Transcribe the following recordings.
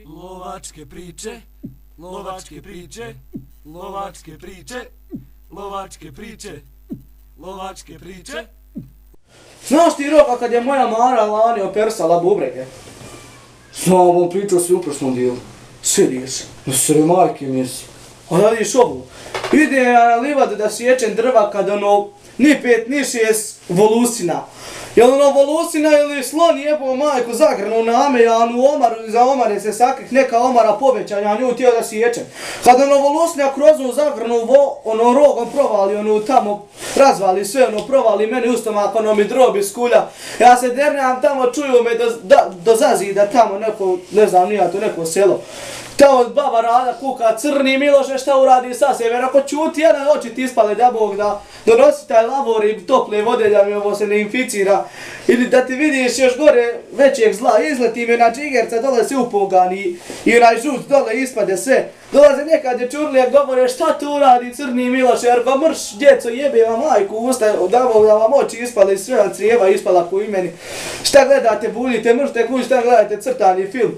Lovačke priče, lovačke priče, lovačke priče, lovačke priče, lovačke priče. Znaš ti, Roka, kad je moja Mara lani opersala bubrege? Znam, on pričao svi u prošlom dijelu. Sjediš, no sre majke mjesi. A da vidiš ovu. Ide ja na livadu da sječem drva kad ono ni 5 ni 6 volusina. Jel ono volusina ili slon jebao majku zagrnu na amejanu omaru, za omare se sakrih neka omara povećanja, a nju htio da sječem. Kad ono volusina kroznu zagrnu ono rogom provali, ono tamo razvali sve, ono provali meni u stomak, ono mi drobi skulja. Ja se dernjam tamo, čuju me do zazida tamo neko, ne znam nija to neko selo. Tamo baba Rada kuka, crni Miloše šta uradi sa sebe, ako čuti jedan oči ti ispale da Bog da donosi taj lavor i tople vode da mi ovo se ne inficira. Ili da ti vidiš još gore većeg zla, izleti mi na džigerca, dole se upogani i onaj žut dole ispade sve. Dolaze neka dječurlije, govore šta tu uradi crni Miloše, jer go mrš djeco jebe vam majku u usta, da vam oči ispale i sve od crijeva ispala ko i meni. Šta gledate, buljite, mržte kuć, šta gledate crtani film.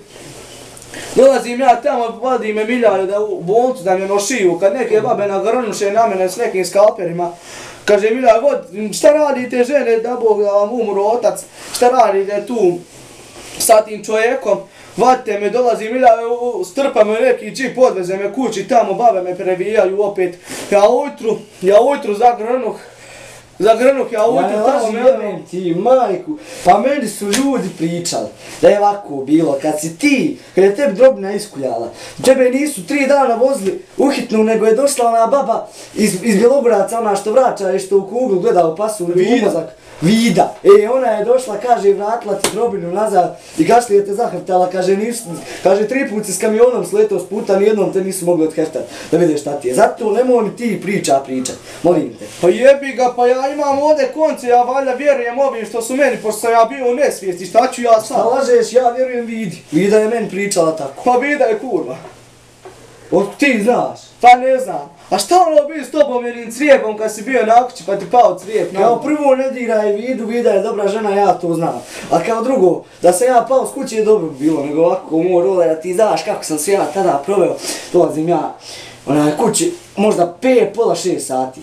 Dolazim ja tamo, vodi me Miljana u bolnicu da me nošiju, kad neke babe nagrnuše na mene s nekim skalperima. Kaže Miljana, šta radite žene, da Bog da vam umru otac, šta radite tu sa tim čovjekom? Vadite me, dolazi Miljana, strpa me neki džip, odveze me kući, tamo babe me previjaju opet. Ja ujutru zagrnuh ja ujutru tamo me jebem ti, majku. Pa meni su ljudi pričali da je ovako bilo, kad si ti, kad je tebi drobina iskuljala, tebe nisu 3 dana vozili u hitnu, nego je došla ona baba iz Bjelogoraca, ona što vraća i što u kuglu gleda u pasu, Vida. Ona je došla, kaže, vratila ti drobinu nazad i kašli je te zahrtala, kaže, 3 put si s kamionom sletao s puta, nijednom te nisu mogli odheftati, da vidiš šta ti je. Zato nemoj mi ti pričat, molim te. Pa jebi ga, pa ja imam ovdje konce, ja valjda vjerujem ovim što su meni, pošto sam ja bio u nesvijesti, šta ću ja sad? Šta lažeš, ja vjerujem Vidi. Vida je meni pričala tako. Pa Vida je kurva. Ti znaš? Pa ne znam. A šta ono bio s tobom jednim crijepom kad si bio na okući pa ti pao crijep? Kao prvo ne diraj Vidu, Vida je dobra žena, ja to znam. A kao drugo, da sam ja pao s kuće je dobro bilo, nego ovako moj role, da ti znaš kako sam se ja tada proveo. Dolazim ja kući, možda 5, pola 6 sati.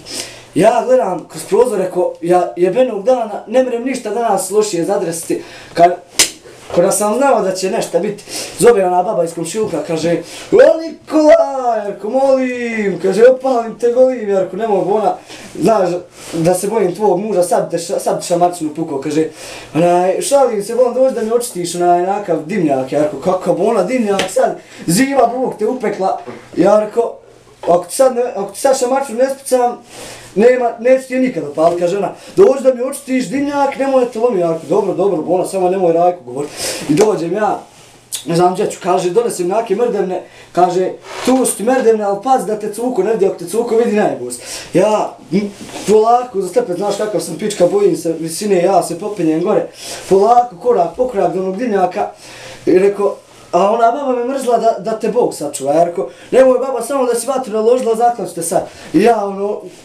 Ja gledam kroz prozor, reko, ja jebenog dana, ne mrem ništa danas lošije zadresiti. Kada sam znao da će nešto biti, zove ona baba iz komšiluka, kaže, o Nikola, Jarko, molim, kaže, opalim te golim, Jarko, ne mogu ona, znaš, da se bojim tvojeg muža, sad ti šamarčinu pukao, kaže, šalim se, volim doći da mi očitiš onakav dimnjak, Jarko, kakav ona dimnjak, sad, ziva Bog te upekla, Jarko, ako ti sad šamarčinu ne spucam, neću ti je nikada opaliti, kaže ona, dođi da mi očitiš dimnjak, nemoj te lomi, Jarko, dobro, bona, samo nemoj Rajku govoriti. I dođem ja, ne znam gdje ću, kaže, donesem neke mrdevne, kaže, tu su ti mrdevne, ali pazi da te cuko, ne vidi, ako te cuko vidi najbos. Ja, polako, za tebe, znaš kakav sam pička, bojim se visine, ja se popinjem gore, polako, korak po korak do onog dimnjaka, i rekao, a ona baba me mrzla da te Bog sačuva, ja rekao, nemoj baba samo da si vatru naložila, zaklačite sad. I ja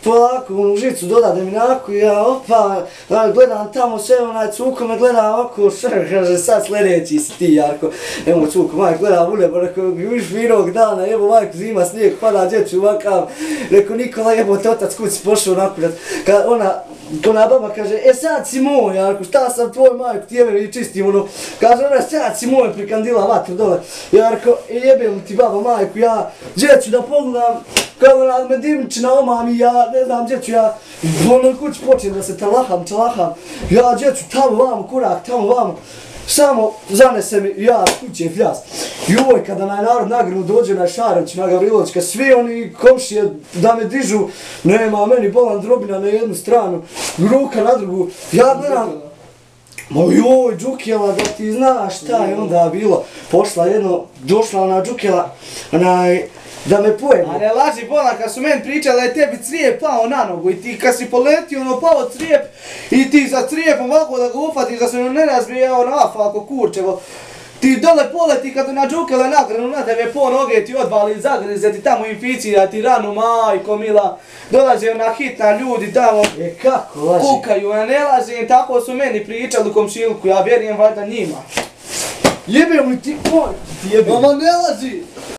polako u žicu dodadem inako i ja opa, gledam tamo sve, onaj cuko me gleda oko, kaže sad sljedeći si ti, Jarko. Evo cuko, majk gledam u nebo, rekao, viš vinog dana, evo majko zima, snijeg, pada dječu ovakav. Rekao, Nikola, jebo te otac kući pošao nakudat. Ona baba kaže, sad si moj, Jarko, šta sam tvoj majko, ti jebe i čistim, kaže ona, sad si moj, prikandila vatru dole. Jarko, jebem ti baba majku, ja gdje ću da pogledam, kada ona me dimčina omami, ja ne znam gdje ću ja, kući počnem da se talaham, ja gdje ću tamo vamo, kurak, tamo vamo, samo zanese mi, ja kuće fljas. Joj, kada narod nagrnu dođe na Šarović, na Gavrilović, kad svi oni komšije da me dižu, nema meni bolan drobina na jednu stranu, ruka na drugu, ja gledam, joj, Džukjela, da ti znaš šta je onda bilo. Došla ona Džukjela, da me pojede. A ne laži bola, kad su meni pričali da je tebi crijep pao na nogu i ti kad si poletio pao crijep i ti za crijepom ovako da ga ufatiš da se ne razbije nafa ako kurčevo. Ti dole poleti kad na Džukjela nagranu na tebe po noge ti odvali zagrize ti tamo inficira ti ranu, majko mila. Dolaze na hitna ljudi tamo, kako laži? Kukaju, ne lažem, tako su meni pričali u komšiluku, ja vjerujem valjda njima. Jebem li ti, oj, ti jebem. Mama ne laži!